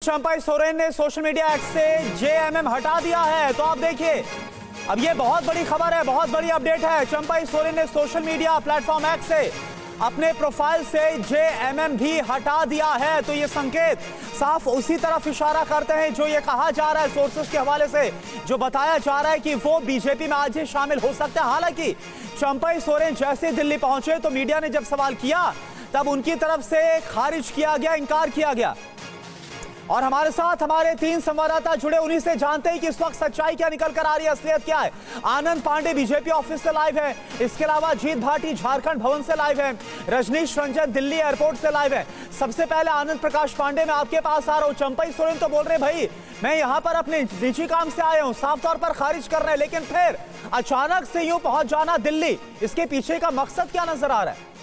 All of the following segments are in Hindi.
चंपाई सोरेन ने सोशल मीडिया एक्स से जेएमएम हटा दिया है। तो आप देखिए, अब ये बहुत बड़ी खबर है, बहुत बड़ी अपडेट है। चंपाई सोरेन ने सोशल मीडिया प्लेटफॉर्म एक्स से अपने प्रोफाइल से जेएमएम भी हटा दिया है। तो ये संकेत साफ उसी तरफ इशारा करते हैं जो ये कहा जा रहा है सोर्सेस के हवाले से, जो बताया जा रहा है कि वो बीजेपी में आज ही शामिल हो सकते हैं। हालांकि चंपाई सोरेन जैसे दिल्ली पहुंचे तो मीडिया ने जब सवाल किया तब उनकी तरफ से खारिज किया गया, इनकार किया गया। और हमारे साथ हमारे 3 संवाददाता जुड़े, उन्हीं से जानते हैं कि इस वक्त सच्चाई क्या निकल कर आ रही है, असलियत क्या है। आनंद पांडे बीजेपी ऑफिस से लाइव है, इसके अलावा जीत भाटी झारखंड भवन से लाइव है, रजनीश रंजन दिल्ली एयरपोर्ट से लाइव है। सबसे पहले आनंद प्रकाश पांडे, मैं आपके पास आ रहा हूं। चंपाई सोरेन तो बोल रहे भाई मैं यहां पर अपने निजी काम से आया हूं, साफ तौर पर खारिज कर रहे हैं, लेकिन फिर अचानक से यूं पहुंच जाना दिल्ली, इसके पीछे का मकसद क्या नजर आ रहा है?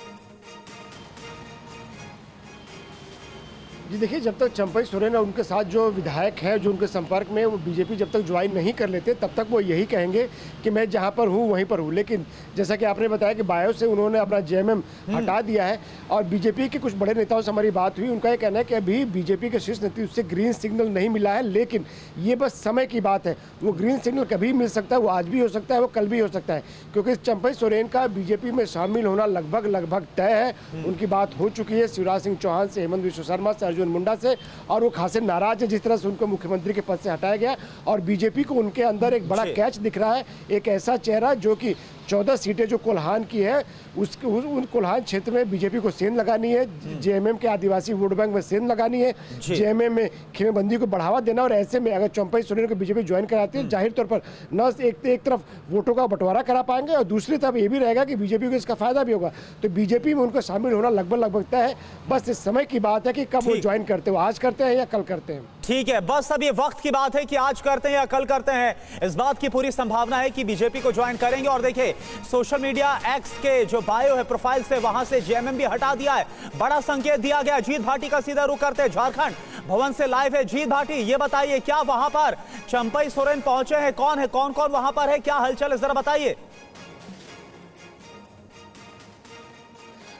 जी देखिए, जब तक चंपाई सोरेन और उनके साथ जो विधायक हैं जो उनके संपर्क में, वो बीजेपी जब तक ज्वाइन नहीं कर लेते तब तक वो यही कहेंगे कि मैं जहां पर हूं वहीं पर हूं। लेकिन जैसा कि आपने बताया कि बायो से उन्होंने अपना जेएमएम हटा दिया है और बीजेपी के कुछ बड़े नेताओं से हमारी बात हुई, उनका ये कहना है कि अभी बीजेपी के शीर्ष नेतृत्व से ग्रीन सिग्नल नहीं मिला है, लेकिन ये बस समय की बात है। वो ग्रीन सिग्नल कभी मिल सकता है, वो आज भी हो सकता है, वो कल भी हो सकता है, क्योंकि चंपाई सोरेन का बीजेपी में शामिल होना लगभग तय है। उनकी बात हो चुकी है शिवराज सिंह चौहान से, हेमंत बिश्व शर्मा से, अर्जुन मुंडा से, और वो खासे नाराज है जिस तरह से उनको मुख्यमंत्री के पद से हटाया गया। और बीजेपी को उनके अंदर एक बड़ा कैच दिख रहा है, एक ऐसा चेहरा जो कि 14 सीटें जो कोल्हान की है उन कोल्हान क्षेत्र में बीजेपी को सेंध लगानी है, जेएमएम के आदिवासी वोट बैंक में सेंध लगानी है, जेएमएम में खेमेबंदी को बढ़ावा देना। और ऐसे में अगर चंपाई सोरेन को बीजेपी ज्वाइन कराती है, जाहिर तौर पर न एक तरफ वोटों का बंटवारा करा पाएंगे और दूसरी तरफ ये भी रहेगा कि बीजेपी को इसका फायदा भी होगा। तो बीजेपी में उनको शामिल होना लगभग तय है, बस इस समय की बात है कि कब वो ज्वाइन करते हो, आज करते हैं या कल करते हैं। ठीक है, बस अब ये वक्त की बात है कि आज करते हैं या कल करते हैं। इस बात की पूरी संभावना है कि बीजेपी को ज्वाइन करेंगे। और देखिए, सोशल मीडिया एक्स के जो बायो है प्रोफाइल से, वहां से जेएमएम भी हटा दिया है, बड़ा संकेत दिया गया। जीत भाटी का सीधा रुख करते हैं, झारखंड भवन से लाइव है जीत भाटी। ये बताइए, क्या वहां पर चंपाई सोरेन पहुंचे हैं? कौन है, कौन कौन वहां पर है, क्या हलचल है, जरा बताइए।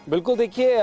बिल्कुल, देखिए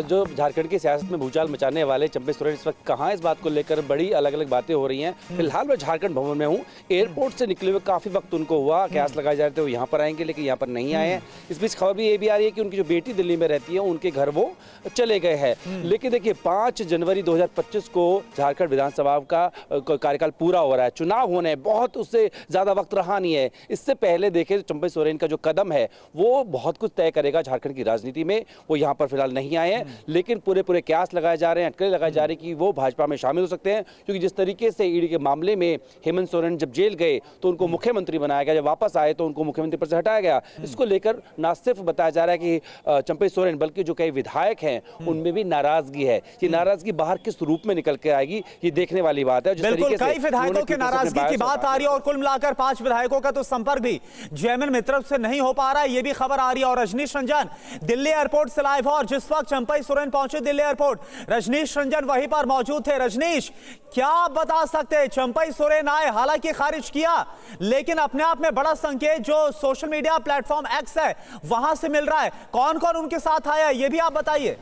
जो झारखंड की सियासत में भूचाल मचाने वाले चंपाई सोरेन इस वक्त कहाँ, इस बात को लेकर बड़ी अलग अलग बातें हो रही हैं। फिलहाल मैं झारखंड भवन में हूँ, एयरपोर्ट से निकले हुए काफ़ी वक्त उनको हुआ, कयास लगाए जा रहे थे वो यहाँ पर आएंगे, लेकिन यहाँ पर नहीं आए हैं। इस बीच खबर भी ये भी आ रही है कि उनकी जो बेटी दिल्ली में रहती है उनके घर वो चले गए हैं। लेकिन देखिए, 5 जनवरी 2025 को झारखंड विधानसभा का कार्यकाल पूरा हो रहा है, चुनाव होने बहुत उससे ज़्यादा वक्त रहा नहीं है। इससे पहले देखिए, चंपाई सोरेन का जो कदम है वो बहुत कुछ तय करेगा झारखंड की राजनीति में। वो यहाँ पर फिलहाल नहीं आए हैं, लेकिन पूरे कयास लगाए जा रहे हैं, अटकलें लगाए जा रहे हैं कि वो भाजपा में शामिल हो सकते हैं। क्योंकि जिस तरीके से ईडी के मामले में हेमंत सोरेन जब जेल गए तो उनको मुख्यमंत्री बनाया गया, जब वापस आए तो उनको मुख्यमंत्री पद से हटाया गया। इसको लेकर ना सिर्फ बताया जा रहा है कि चंपाई सोरेन, बल्कि जो कई विधायक हैं उनमें भी नाराजगी है। ये नाराजगी बाहर किस रूप में निकल के आएगी, ये देखने वाली बात है। बिल्कुल, कई विधायकों की नाराजगी की बात आ रही है और कुल मिलाकर 5 विधायकों का तो संपर्क भी जेएमएम की तरफ से नहीं हो पा रहा है, ये भी खबर आ रही है। और रजनीश रंजन दिल्ली एयरपोर्ट से लाइव, और जिस वक्त चंपाई सोरेन पहुंचे दिल्ली एयरपोर्ट, रजनीश रंजन वहीं पर मौजूद थे। रजनीश, क्या आप बता सकते हैं, चंपाई सोरेन आए, हालांकि खारिज किया, लेकिन अपने आप में बड़ा संकेत जो सोशल मीडिया प्लेटफॉर्म एक्स है वहां से मिल रहा है। कौन कौन उनके साथ आया है, ये भी आप बताइए।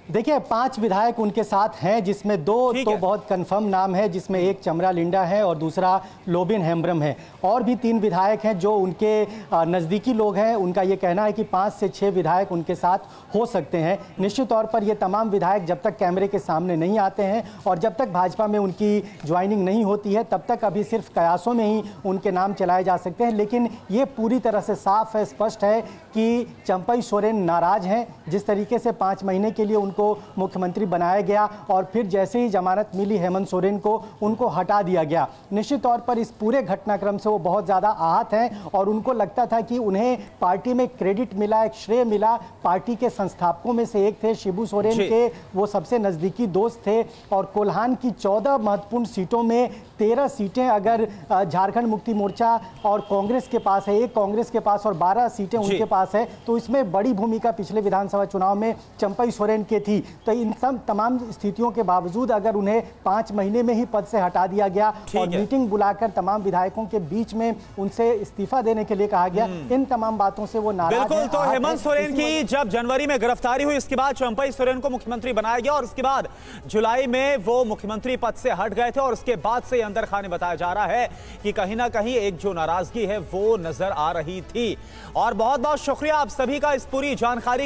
देखिए, 5 विधायक उनके साथ हैं, जिसमें 2 तो बहुत कंफर्म नाम है, जिसमें एक चमरा लिंडा है और दूसरा लोबिन हेम्ब्रम है। और भी 3 विधायक हैं जो उनके नज़दीकी लोग हैं। उनका ये कहना है कि 5 से 6 विधायक उनके साथ हो सकते हैं। निश्चित तौर पर ये तमाम विधायक जब तक कैमरे के सामने नहीं आते हैं और जब तक भाजपा में उनकी ज्वाइनिंग नहीं होती है, तब तक अभी सिर्फ कयासों में ही उनके नाम चलाए जा सकते हैं। लेकिन ये पूरी तरह से साफ है, स्पष्ट है कि चंपाई सोरेन नाराज हैं। जिस तरीके से 5 महीने के लिए उनको मुख्यमंत्री बनाया गया और फिर जैसे ही जमानत मिली हेमंत सोरेन को, उनको हटा दिया गया। निश्चित तौर पर इस पूरे घटनाक्रम से वो बहुत ज़्यादा आहत हैं और उनको लगता था कि उन्हें पार्टी में क्रेडिट मिला, एक श्रेय मिला। पार्टी के संस्थापकों में से एक थे शिबू सोरेन के, वो सबसे नज़दीकी दोस्त थे और कोल्हान की 14 महत्वपूर्ण सीटों में 13 सीटें अगर झारखंड मुक्ति मोर्चा और कांग्रेस के पास है, एक कांग्रेस के पास और 12 सीटें उनके पास है, तो इसमें बड़ी भूमिका पिछले विधानसभा चुनाव में चंपई सोरेन की थी। तो इन सब तमाम स्थितियों के बावजूद अगर उन्हें 5 महीने में ही पद से हटा दिया गया और मीटिंग बुलाकर तमाम विधायकों के बीच में उनसे इस्तीफा देने के लिए कहा गया, इन तमाम बातों से वो नाराज हैं। बिल्कुल, तो हेमंत सोरेन की जब जनवरी में गिरफ्तारी हुई, इसके बाद चंपई सोरेन को मुख्यमंत्री बनाया गया और उसके बाद जुलाई में वो मुख्यमंत्री पद से हट गए थे और उसके बाद से अंदर खाने बताया जा रहा है कि कहीं ना कहीं एक जो नाराजगी है वो नजर आ रही थी। और बहुत बहुत शुक्रिया आप सभी का इस पूरी जानकारी